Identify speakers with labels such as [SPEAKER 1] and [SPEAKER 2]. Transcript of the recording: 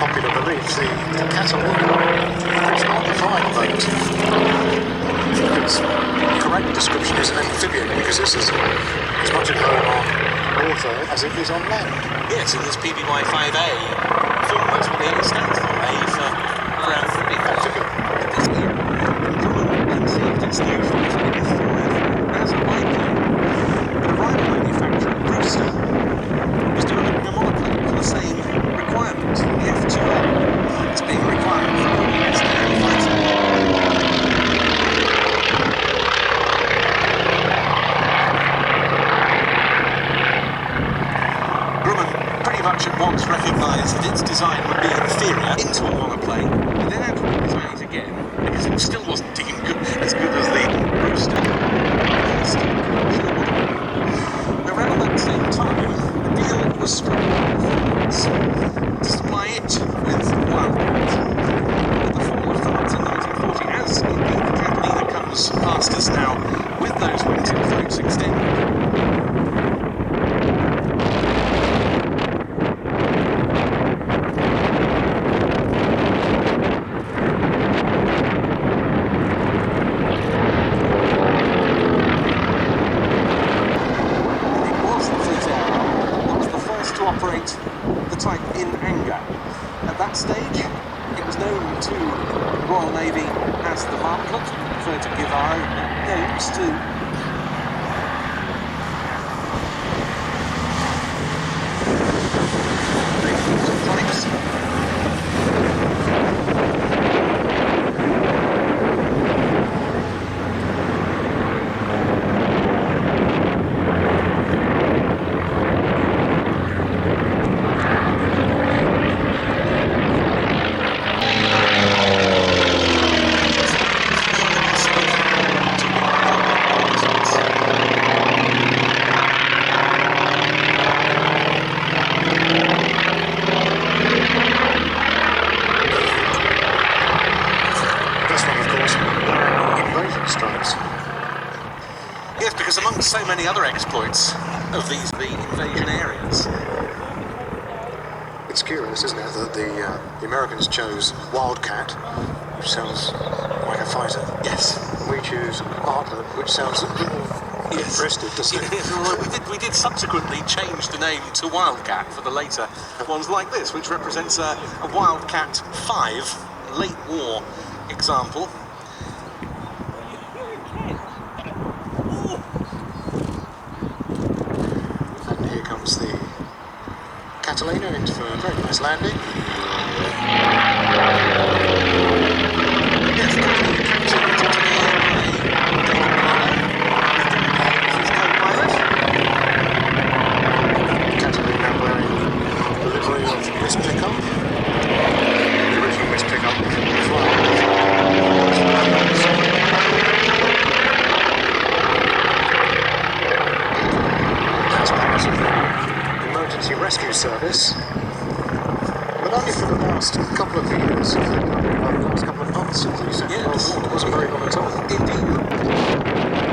[SPEAKER 1] popular belief, the Catalina is not a flying boat. Its correct description is an amphibian, because this is as much at home on water as it is on land.
[SPEAKER 2] Yes, and this PBY 5A form, that's what the A stands for, A for amphibian. This year, Grumman conceived its new 585 as a biplane. The rival manufacturer, Brewster, was developing a monoplane for the same requirement, the F2L. It's being required for the US Navy fighter. At once recognised that its design would be inferior into a monoplane, but then had to redesign it again because it still wasn't doing as good as the Brewster. Around that same time, a deal was struck to supply it with Wildcat. With the fall of France in 1940, as indeed the Catalina comes past us now, with those wingtip floats extended. Operate the type in anger. At that stage, it was known to the Royal Navy as the Martlet. We prefer to give our own names to Yes, because amongst so many other exploits of the invasion areas.
[SPEAKER 1] It's curious, isn't it, that the Americans chose Wildcat, which sounds like a fighter.
[SPEAKER 2] Yes.
[SPEAKER 1] And we choose Martlet, which sounds breasted, doesn't it?
[SPEAKER 2] Yes, well, we did subsequently change the name to Wildcat for the later ones like this, which represents a Wildcat 5 late war example.
[SPEAKER 1] The Catalina in for a very nice landing.
[SPEAKER 2] Yes, the Catalina captured
[SPEAKER 1] Catalina wearing the livery of Miss Pickup. The original Miss Pickup as well. Emergency rescue service, but only for the last couple of years, the last couple of months of the Second World War. It wasn't very long at all.
[SPEAKER 2] Indeed.